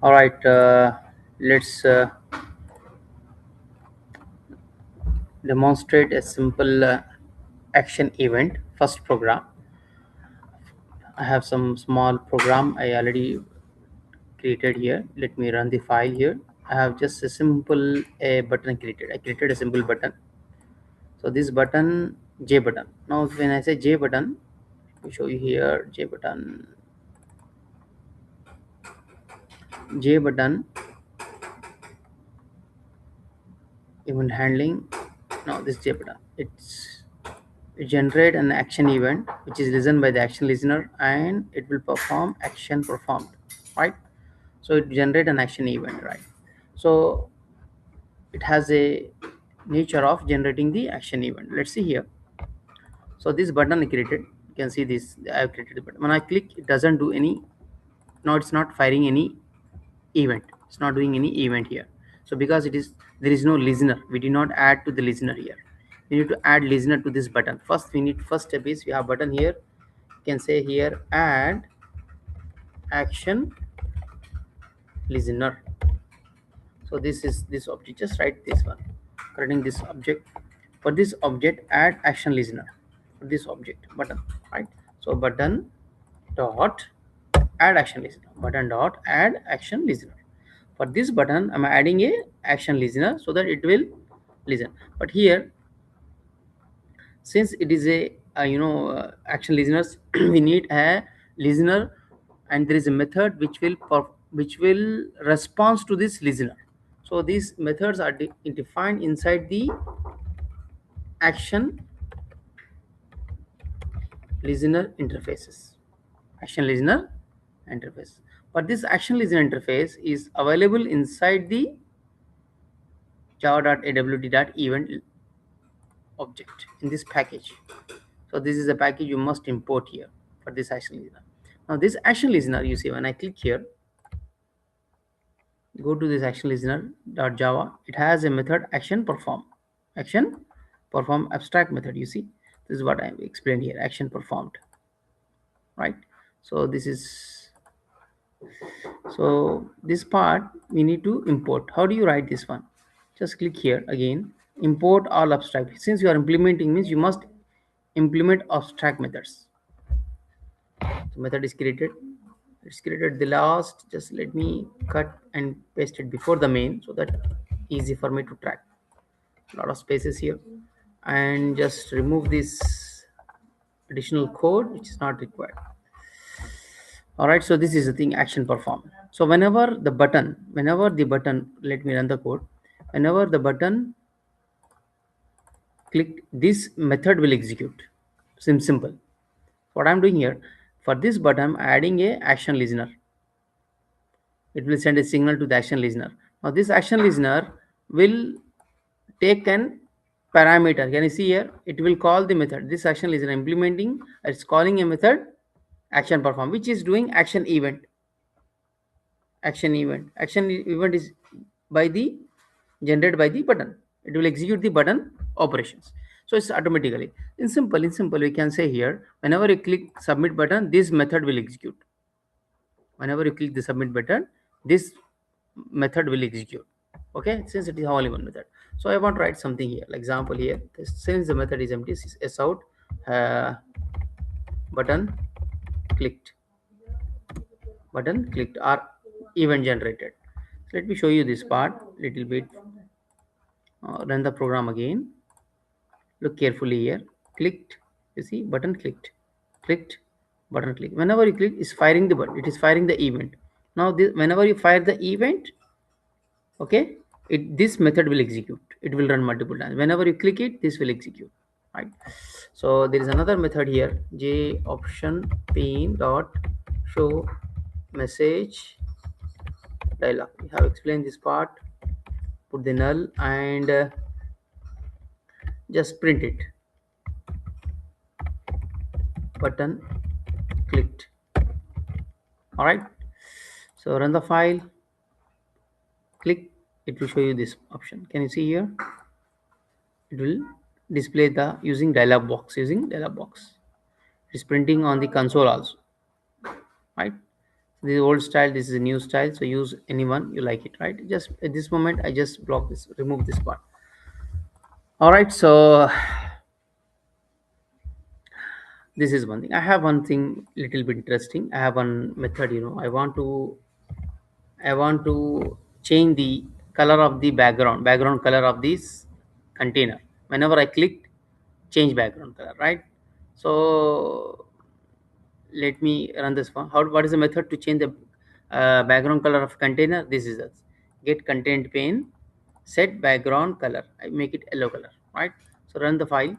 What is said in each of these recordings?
All right, let's demonstrate a simple action event. First program. I have some small program I already created here. Let me run the file here. I have just a simple button created. I created a simple button. So this button, J button. Now when I say J button, let me show you here J button. J button event handling. Now this J button. It generate an action event which is listened by the action listener and it will perform action performed, right? So it generate an action event, right? So it has a nature of generating the action event. Let's see here. So this button I created, you can see this, I have created the button. When I click, it doesn't do any. Now it's not firing any event, it's not doing any event here. So because it is, there is no listener, we did not add to the listener here. We need to add listener to this button. First step is, we have button here, you can say here add action listener. So this is this object, just write this one, creating this object. For this object, add action listener for this object button, right? So button dot add action listener, button dot add action listener. For this button, I'm adding a action listener so that it will listen. But here, since it is action listeners, we need a listener, and there is a method which will response to this listener. So these methods are defined inside the action listener interfaces. Action listener interface. But this action listener interface is available inside the java.awt.event object in this package. So this is a package you must import here for this action listener. Now this action listener, you see, when I click here, go to this action listener.java, it has a method action perform. Action perform abstract method, you see, this is what I explained here, action performed, right? So this is, so this part we need to import. How do you write this one? Just click here again, import all abstract. Since you are implementing, means you must implement abstract methods. So method is created, it's created the last, just let me cut and paste it before the main so that easy for me to track. A lot of spaces here, and just remove this additional code which is not required. All right, so this is the thing, action perform. So whenever the button, let me run the code. Whenever the button click, this method will execute. Simple. What I'm doing here, for this button, I'm adding a action listener. It will send a signal to the action listener. Now this action listener will take an parameter. Can you see here? It will call the method. This action listener implementing, it's calling a method action perform, which is doing action event. Action event is by the generated by the button. It will execute the button operations. So it's automatically. In simple, we can say here, whenever you click submit button, this method will execute. Whenever you click the submit button, this method will execute. Okay, since it is only one method. So I want to write something here, like example here, since the method is empty, s out button clicked, or event generated. So let me show you this part little bit. Run the program again, look carefully here, clicked, you see button clicked, button click. Whenever you click, is firing the button, it is firing the event. Now whenever you fire the event, okay, this method will execute, it will run multiple times. Whenever you click it, this will execute, right? So there is another method here, j option pane dot show message dialog. We have explained this part. Put the null and just print it, button clicked. All right, so run the file, click, it will show you this option. Can you see here? It will display the using dialog box. It's printing on the console also, right? This is old style, this is a new style, so use anyone you like it, right? Just at this moment I just block this, remove this part. All right, so this is one thing. I have one thing little bit interesting. I have one method, I want to change the color of the background color of this container. Whenever I click change background color, right? So let me run this one. What is the method to change the background color of container? This is it. Get content pane, set background color. I make it yellow color, right? So run the file.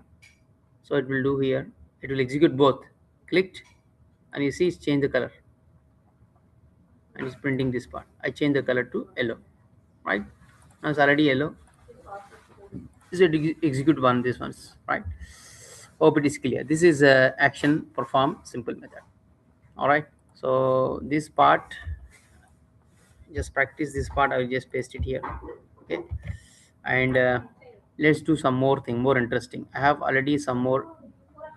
So it will do here. It will execute both. Clicked, and you see it's changed the color, and it's printing this part. I change the color to yellow, right? Now it's already yellow. This is execute one. This one's right. Hope it is clear. This is action perform simple method. All right. So this part, just practice this part. I will just paste it here. Okay. And let's do some more thing, more interesting. I have already some more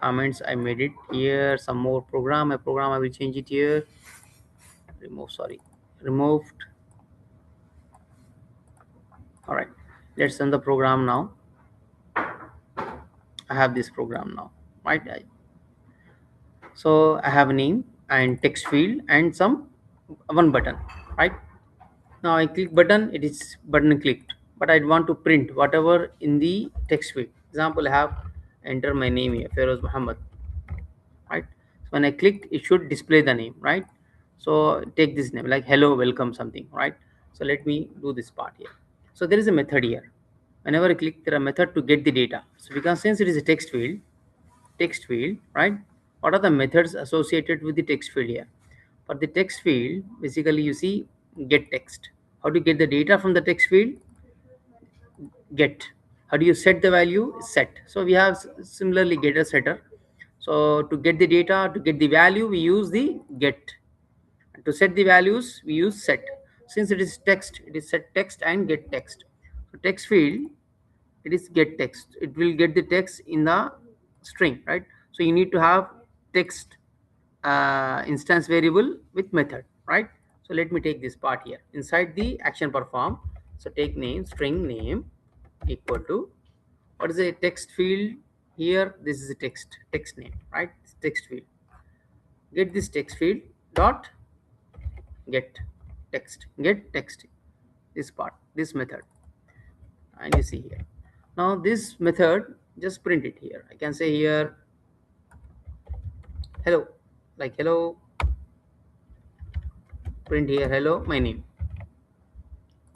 comments. I made it here. Some more program. A program. I will change it here. Remove. Sorry. Removed. All right. Let's run the program now. I have this program now, right? So I have a name and text field and some one button, right? Now I click button, it is button clicked, but I want to print whatever in the text field. Example, I have enter my name here, Feroz Muhammad, right? So when I click, it should display the name, right? So take this name like hello, welcome, something, right? So let me do this part here. So there is a method here. Whenever I click, there are method to get the data. So because since it is a text field, right? What are the methods associated with the text field here? For the text field, basically you see get text. How do you get the data from the text field? Get. How do you set the value? Set. So we have similarly get a setter. So to get the data, to get the value, we use the get. To set the values, we use set. Since it is text, it is set text and get text. So text field, it is get text. It will get the text in the string, right? So you need to have text instance variable with method, right? So let me take this part here inside the action perform. So take name, string name equal to, what is a text field here? This is a text name, right? It's text field. Get this text field dot get text, this part, this method, and you see here. Now this method, just print it here. I can say here hello, like hello, print here hello, my name.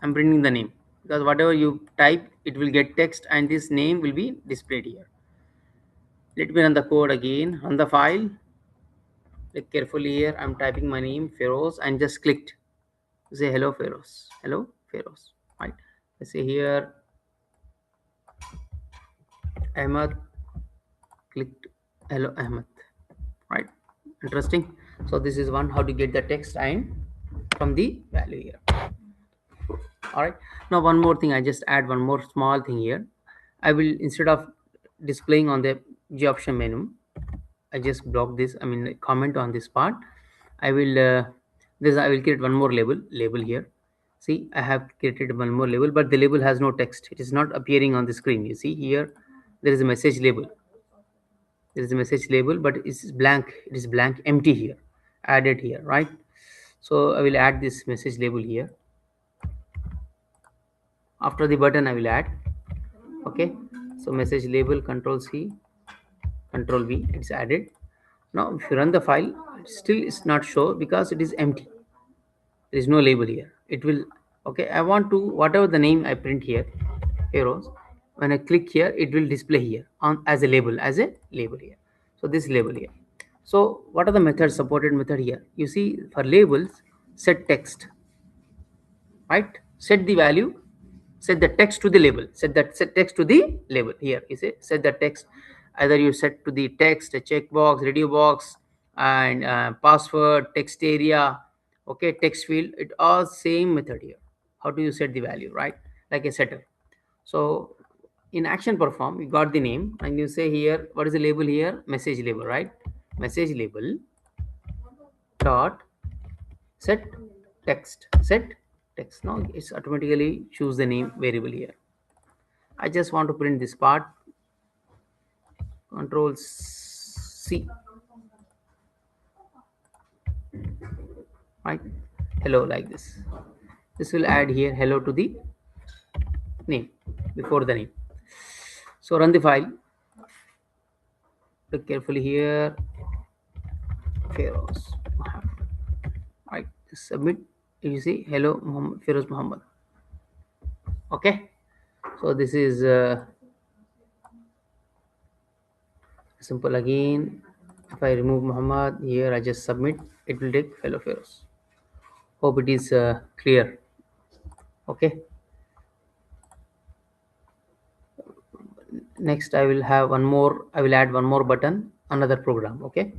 I'm printing the name because whatever you type, it will get text and this name will be displayed here. Let me run the code again. Run the file. Look carefully here. I'm typing my name, Feroz, and just clicked. Say hello, Feroz. Hello, Feroz. Right. I say here Ahmed. Clicked hello, Ahmed. Right. Interesting. So this is one how to get the text and from the value here. All right, now one more thing, I just add one more small thing here. I will, instead of displaying on the G option menu, I just block this, I mean comment on this part. I will I will create one more label here. See, I have created one more label, but the label has no text. It is not appearing on the screen. You see here there is a message label. There is a message label, but it's blank. It is blank, empty here. Added here, right? So I will add this message label here. After the button I will add. Okay, so message label, control C, control V, it's added. Now if you run the file, still it's not show because it is empty. There is no label here. It will, okay, I want to, whatever the name I print here, heroes, when I click here, it will display here on as a label, here. So this label here. So what are the methods, supported method here? You see, for labels, set text, right? Set the value, set the text to the label, set text to the label. Here you say set the text, either you set to the text, a checkbox, radio box, and password, text area, okay, text field, it all same method here. How do you set the value, right? Like a setter. So in action perform, you got the name and you say here, what is the label here? Message label, right? Message label dot set set text. Now it's automatically choose the name variable here. I just want to print this part. Control C, right? Hello, like this. This will add here hello to the name before the name. So run the file. Look carefully here. Feroz Muhammad. Right. Submit. You see hello Muhammad, Feroz Muhammad. Okay. So this is simple again. If I remove Muhammad here, I just submit. It will take fellow Feroz. Hope it is clear. Okay. Next I will have one more. I will add one more button, another program. Okay.